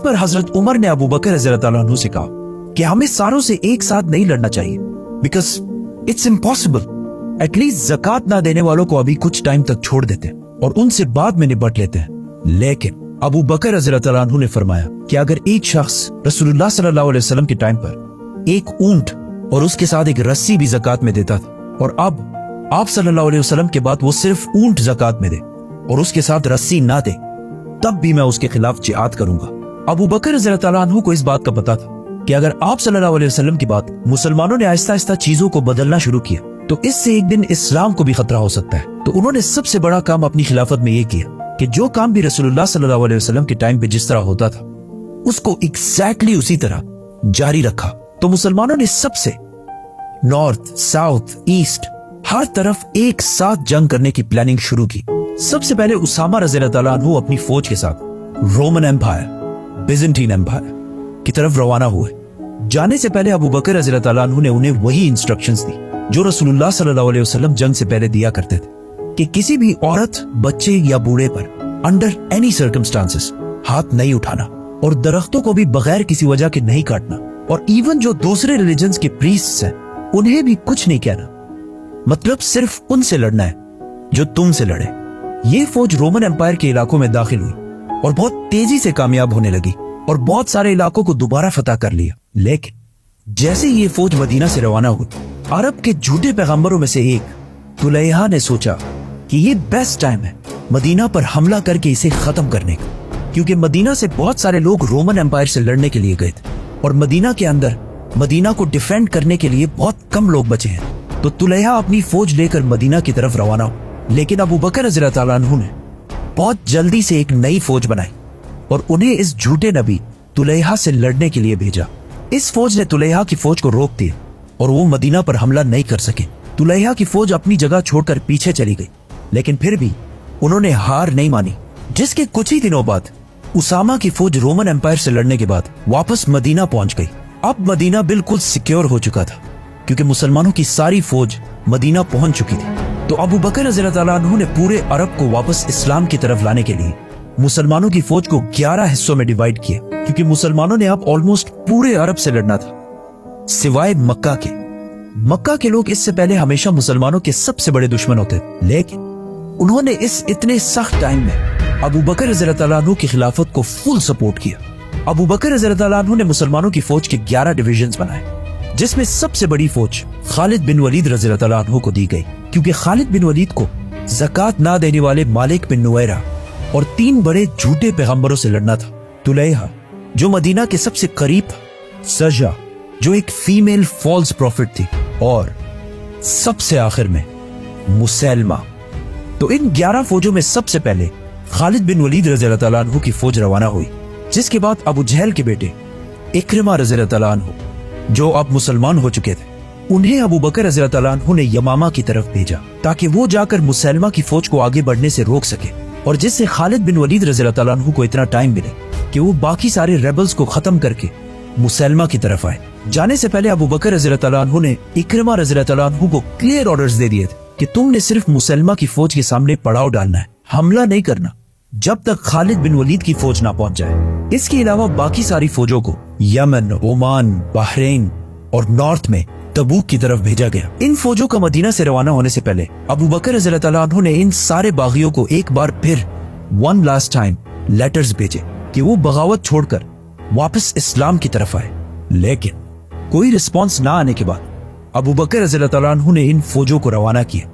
पर हजरत उमर ने अबू बकर रज़ियल्लाहु अन्हु से कहा कि हमें सारों से एक साथ नहीं लड़ना चाहिए, बिकॉज इट्स इम्पॉसिबल। एटलीस्ट ज़कात ना देने वालों को अभी कुछ टाइम तक छोड़ देते हैं और उनसे बाद में निपट लेते हैं। लेकिन अबू बकर रज़ियल्लाहु अन्हु ने फरमाया कि अगर एक शख्स रसूलुल्लाह सल्लल्लाहु अलैहि वसल्लम के टाइम पर एक ऊंट और उसके साथ एक रस्सी भी ज़कात में देता था, और अब आप सल्लल्लाहु अलैहि वसल्लम के बाद वो सिर्फ ऊंट ज़कात में दे और उसके साथ रस्सी ना दे, तब भी मैं उसके खिलाफ जिहाद करूंगा। अबू बकर रज़ियल्लाहु अन्हु को इस बात का पता था कि अगर आप सल्लल्लाहु अलैहि वसल्लम के बाद मुसलमानों ने आहिस्ता आहिस्ता चीजों को बदलना शुरू किया तो इससे एक दिन इस्लाम को भी खतरा हो सकता है। तो उन्होंने सबसे बड़ा काम अपनी खिलाफत में ये किया कि जो काम भी रसूलुल्लाह सल्लल्लाहु अलैहि वसल्लम के टाइम पे जिस तरह होता था उसको एग्जैक्टली उसी तरह जारी रखा। तो मुसलमानों ने सबसे नॉर्थ, साउथ, ईस्ट हर तरफ एक साथ जंग करने की प्लानिंग शुरू की। सबसे पहले उसामा रज़ियल्लाहु अन्हु अपनी फौज के साथ रोमन एम्पायर, बिजेंटीन एम्पायर की तरफ रवाना हुए। जाने से पहले अबू बकर रज़ियल्लाहु अन्हु ने उन्हें वही इंस्ट्रक्शंस दी जो रसूलुल्लाह सल्लल्लाहु अलैहि वसल्लम जंग से पहले दिया करते थे कि किसी भी औरत, बच्चे या बूढ़े पर अंडर एनी सर्कमस्टांसेस हाथ नहीं उठाना और दरख्तों को भी बगैर किसी वजह के नहीं काटना, और इवन जो दूसरे रिलीजन्स के प्रीस्ट्स हैं उन्हें भी कुछ नहीं कहना, मतलब सिर्फ उनसे लड़ना है जो तुमसे लड़े। ये फौज रोमन एम्पायर के इलाकों में दाखिल हुई और बहुत तेजी से कामयाब होने लगी और बहुत सारे इलाकों को दोबारा फतह कर लिया। लेकिन जैसे ये फौज मदीना से रवाना हुई, अरब के झूठे पैगंबरों में से एक तुलैहा ने सोचा कि ये बेस्ट टाइम है मदीना पर हमला करके इसे खत्म करने का, क्योंकि मदीना से बहुत सारे लोग रोमन एम्पायर से लड़ने के लिए गए थे और मदीना के अंदर मदीना को डिफेंड करने के लिए बहुत कम लोग बचे हैं। तो तुलैहा अपनी फौज लेकर मदीना की तरफ रवाना हुआ, लेकिन अबू बकर रज़ियल्लाहु अन्हु ने बहुत जल्दी से एक नई फौज बनाई और उन्हें इस झूठे नबी तुलैहा से लड़ने के लिए भेजा। इस फौज ने तुलैहा की फौज को रोक दिया और वो मदीना पर हमला नहीं कर सके। तुलैहा की फौज अपनी जगह छोड़कर पीछे चली गई, लेकिन फिर भी उन्होंने हार नहीं मानी, जिसके कुछ ही दिनों बाद उसामा की फौज रोमन एम्पायर से लड़ने के बाद वापस मदीना पहुंच गई। अब मदीना बिल्कुल सिक्योर हो चुका था क्योंकि मुसलमानों की सारी फौज मदीना पहुंच चुकी थी। तो अबू बकर रज़ियल्लाहु अन्हु ने पूरे अरब को वापस इस्लाम की तरफ लाने के लिए मुसलमानों की फौज को 11 हिस्सों में डिवाइड किया, क्योंकि मुसलमानों ने अब ऑलमोस्ट पूरे अरब से लड़ना था सिवाय मक्का के। मक्का के लोग इससे पहले हमेशा मुसलमानों के सबसे बड़े दुश्मन होते थे, लेकिन उन्होंने इस इतने सख्त टाइम में अबू बकर रज़ियल्लाहु अन्हु की खिलाफत को फुल सपोर्ट किया। अबू बकर रज़ियल्लाहु अन्हु ने मुसलमानों की फौज के 11 डिवीजन्स बनाए, जिसमें सबसे बड़ी फौज खालिद बिन वलीद रज़ियल्लाहु अन्हु को दी गई, क्योंकि खालिद बिन वलीद को ज़कात ना देने वाले मालिक बिन नुवैरा और 3 बड़े झूठे पैगंबरों से लड़ना था। तुलैहा जो मदीना के सबसे करीब था, सजा जो एक फीमेल फॉल्स प्रॉफिट थी, और सबसे आखिर में मुसैलमा। तो इन 11 फौजों में सबसे पहले खालिद बिन वलीद रज़ियल्लाहु अन्हु की फौज रवाना हुई, जिसके बाद अबू जहल के बेटे इक्रिमा रज़ियल्लाहु अन्हु जो अब मुसलमान हो चुके थे, उन्हें अबू बकर रज़ियल्लाहु अन्हु ने यमामा की तरफ भेजा ताकि वो जाकर मुसैलमा की फौज को आगे बढ़ने से रोक सके, और जिससे खालिद बिन वलीद रज़ियल्लाहु अन्हु को इतना टाइम मिले कि वो बाकी सारे रेबल्स को खत्म करके मुसैलमा की तरफ आए। जाने से पहले अबू बकर रज़ियल्लाहु अन्हु ने इक्रिमा रज़ियल्लाहु अन्हु को क्लियर ऑर्डर्स दे दिए थे कि तुमने सिर्फ मुसैलमा की फौज के सामने पड़ाव डालना है, हमला नहीं करना जब तक खालिद बिन वलीद की फौज ना पहुंच जाए। इसके अलावा बाकी सारी फौजों को यमन, ओमान, बहरीन और नॉर्थ में तबूक की तरफ भेजा गया। इन फौजों का मदीना से रवाना होने से पहले अबू बकर रज़ियल्लाहु अन्हु ने इन सारे बागियों को एक बार फिर वन लास्ट टाइम लेटर्स भेजे कि वो बगावत छोड़कर वापस इस्लाम की तरफ आए, लेकिन कोई रिस्पॉन्स ना आने के बाद अबू बकर रज़ियल्लाहु अन्हु ने इन फौजों को रवाना किया।